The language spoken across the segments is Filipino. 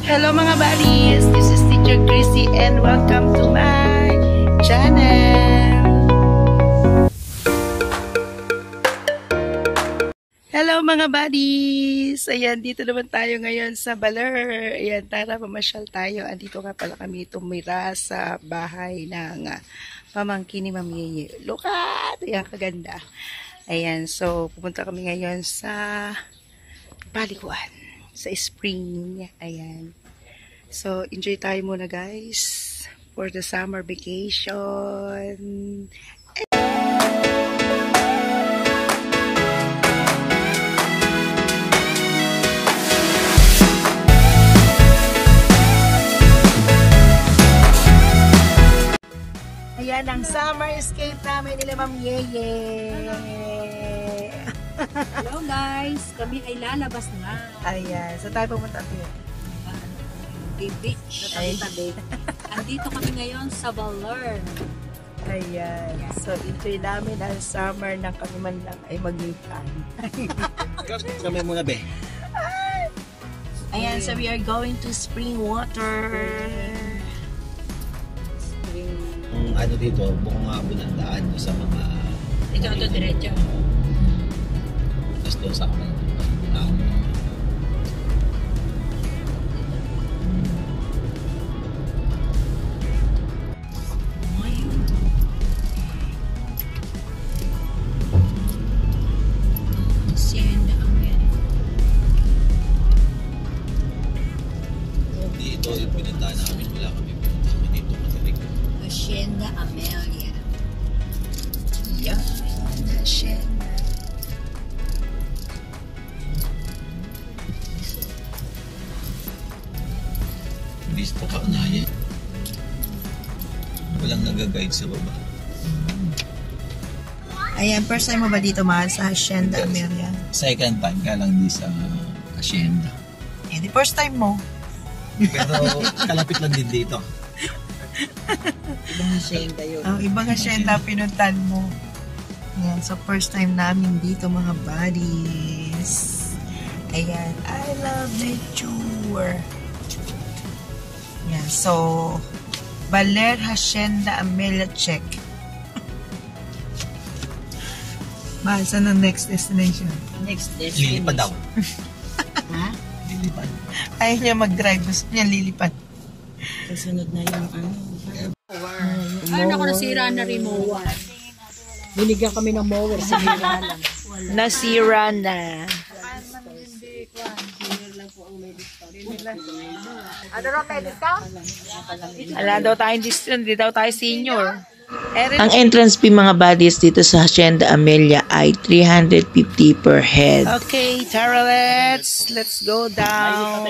Hello mga buddies, this is Teacher Chrissy and welcome to my channel. Hello mga buddies, ayan, dito naman tayo ngayon sa Baler. Ayan, tara, pamasyal tayo. Andito nga pala kami tumira sa bahay ng pamangkin ni Ma'am Yeye. Look at, ayan, kaganda. Ayan, so pupunta kami ngayon sa Paliguan, sa spring. Ayan. So, enjoy tayo muna guys for the summer vacation. Ayan ang summer escape namin nila Ma'am Yeye. Hello guys, kami ay lalabas na. Ayan, so tayo pumunta dito. Beach. Andito kami ngayon sa Baler. Ayan. So, enjoy namin ang summer na kami man lang ay maglipan. Kami muna, be. Ayan, so we are going to spring water. Ang ano dito, buong hapon ang daan sa mga... Ito diretso. Tapos doon sa akin. Dito yung pinuntahan namin, wala kami pinuntahan dito matilig. Hacienda Amelia. Yan, Hacienda. Listo ka na yan. Walang nag-guide sa baba. Ayan, first time mo ba dito mahal sa Hacienda Amelia? Second time ka lang di sa Hacienda. Eh, di first time mo. Pero kalapit lang din dito. Ibang hacienda yun. Ibang Hacienda pinuntan mo. Ayan, so first time namin dito mga buddies. Ayan, I love nature. Ayan, so Baler Hacienda Amelia check. Mahal, saan ang next destination? Next destination. Lilipad daw. Ha? Lilipad. Ayaw niya mag-drive, gusto niya lilipad. Kasunod na yung ano. Ay, naku, nasira na rin mower. Binigyan kami ng mower. Sinira lang. Nasira na. Ano rin may discount? Wala daw tayong discount, hindi daw tayo senior. Ang entrance fee mga buddies dito sa Hacienda Amelia ay 350 per head. Okay, Tara, let's go down.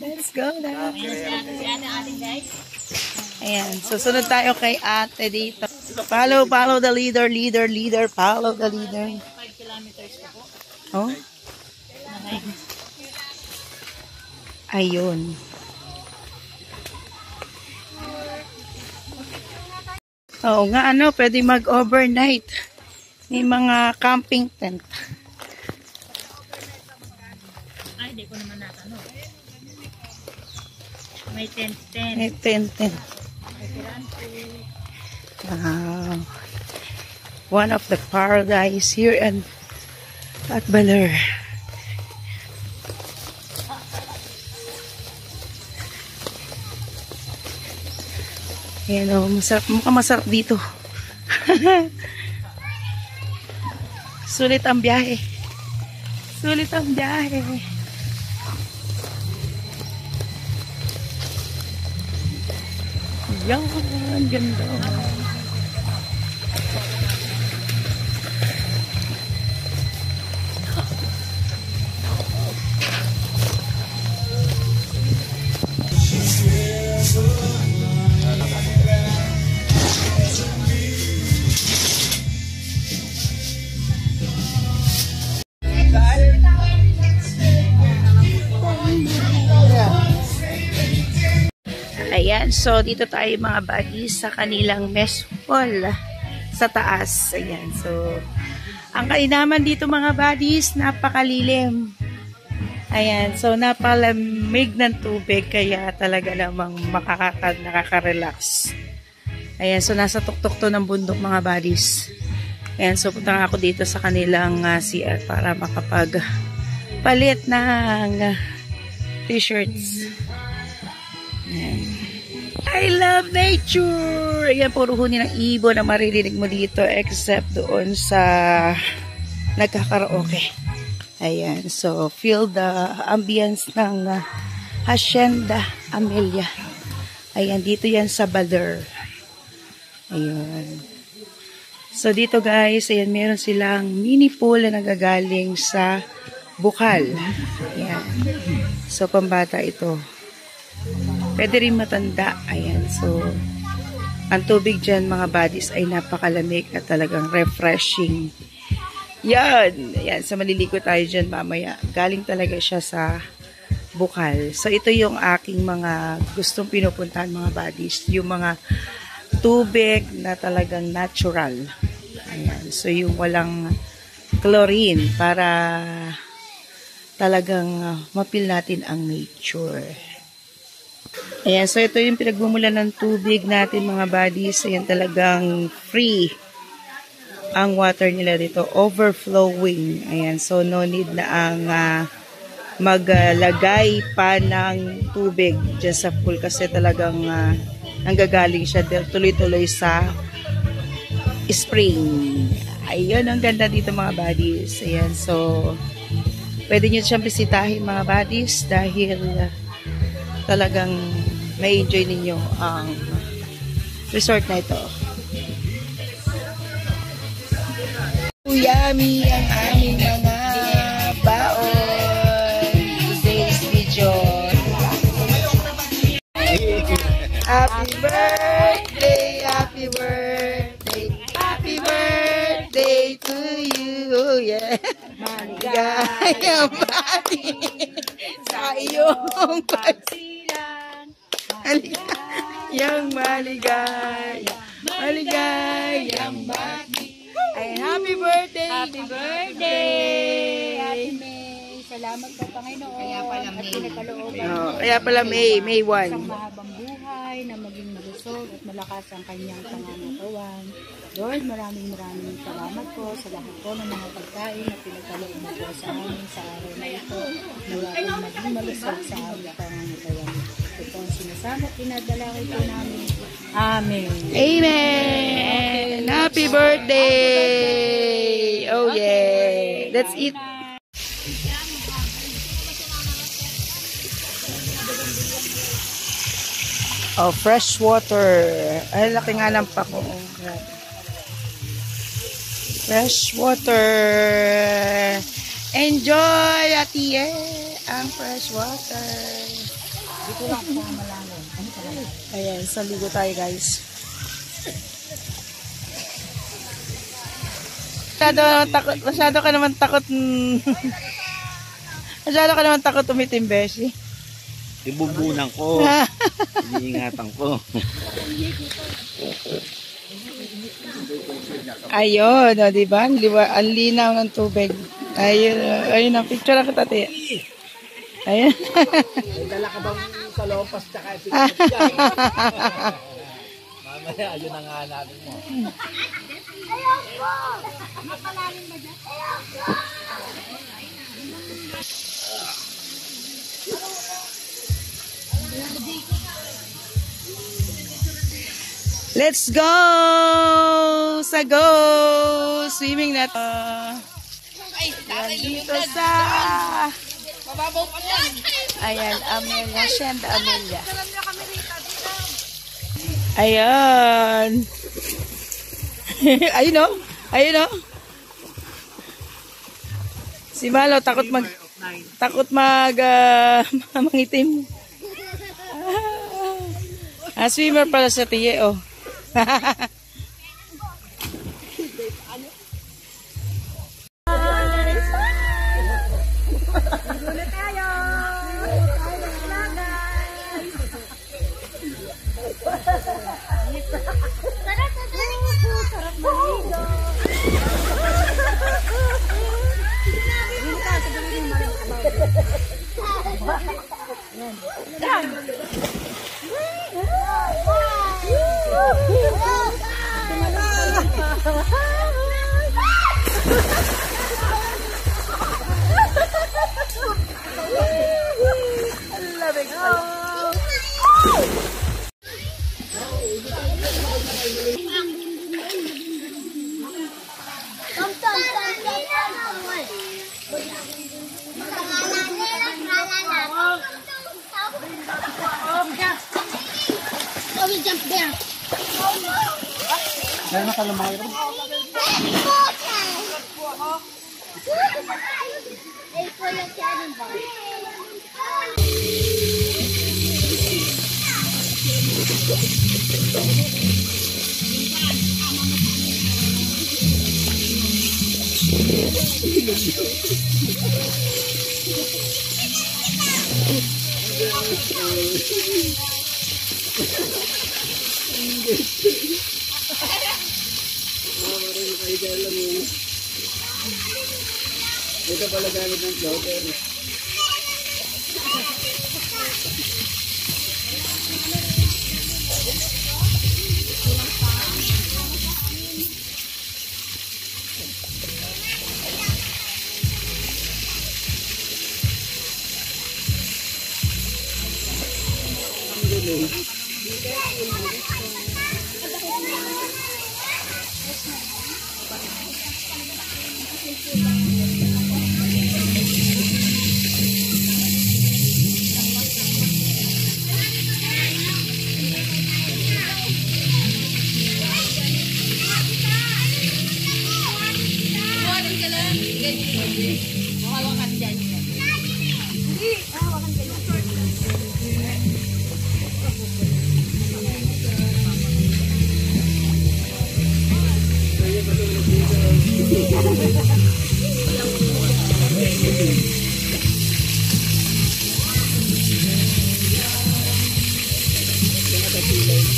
Let's go down. Ayan, susunod tayo kay ate dito. Follow the leader, follow the leader. 5 kilometers po. Oh? Ayun. Oo nga, ano, pwede mag-overnight. May mga camping tent. Ay, di ko naman natanong. May tent. May tent. Wow. One of the paradise here at Baler. Ayan o, masarap, mukhang masarap dito. Sulit ang biyahe. Yan, ganda. Ayan, so dito tayo mga buddies sa kanilang mess hall sa taas. Ayan, so ang kainaman dito mga buddies, napakalilim. Ayan, so napalamig ng tubig kaya talaga namang nakaka-relax. Ayan, so nasa tuktok to ng bundok mga buddies. Ayan, so punta nga ako dito sa kanilang CR para makapagpalit ng t-shirts. Ayan. I love nature! Ayan, puro huni ng ibon na maririnig mo dito except doon sa nagkakaraoke. Ayan, so feel the ambience ng Hacienda Amelia. Ayan, dito yan sa Baler. Ayan. So dito guys, ayan, meron silang mini pool na nagagaling sa bukal. Ayan. So pambata ito. Pwede rin matanda. Ayan, so ang tubig dyan mga buddies ay napakalamig at talagang refreshing. Yan. Yan. So, maliligo tayo dyan mamaya. Galing talaga siya sa bukal. So, ito yung aking mga gustong pinupuntahan mga buddies. Yung mga tubig na talagang natural. Ayan. So, yung walang chlorine para talagang mapil natin ang nature. Ayan. So, ito yung pinagmumulan ng tubig natin mga buddies. Ayan, talagang free ang water nila dito, overflowing. Ayan, so no need na ang maglagay pa ng tubig dyan sa pool kasi talagang nanggagaling siya tuloy-tuloy sa spring. Ayun, ang ganda dito mga buddies. Ayan, so pwede nyo siyang bisitahin mga buddies dahil talagang may enjoy ninyo ang resort na ito. Yummy ang aming mga baon. Today's video. Happy birthday, happy birthday, happy birthday to you. Oh yeah. Maligayang bati sa iyong pagsilang. Maligayang maligayang bati. Ay, happy birthday! Happy birthday! Happy May! Salamat po, Panginoon. Kaya pala May. Kaya pala May 1. Isang mahabang buhay na maging malusog at malakas ang kanyang pangangatawan. Lord, maraming salamat po sa lahat po ng mga pagkain na pinagkaloob mo po sa amin sa araw na ito. Nawa po maging malusog sa aming pangangatawan. Ito ang sinasama at pinadalangin po namin. Amen. Amen! Happy birthday! Oh yeah! That's it. Oh, fresh water. Ay, laki nga ng pako. Fresh water. Enjoy, atiye, ang fresh water. Dito lang po malangon. Ano pala? Ayan, sa ligo tayo guys. Masyado ka naman takot. Masyado ka naman takot umitim, Beshi. Ibubunan ko. Iniingatan ko. Ayun, o, diba? Ang linaw ng tubig. Ayun, ayun ang picture ako, tati. Ayun. Dala ka bang kalopas tsaka mamaya, ayun ang hanapin mo. Let's go! Sa go! Swimming na to. Dito sa... Mababaw pa yan. Ayan, Amelia. Hacienda Amelia. Ayan. Ayun o. Ayun o. Si Malo, takot mangitim. Swimmer pala sa tiye, oh. Meron na kalamay rin. Ito pala gamit ng floater.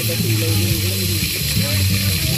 Ada pilay ng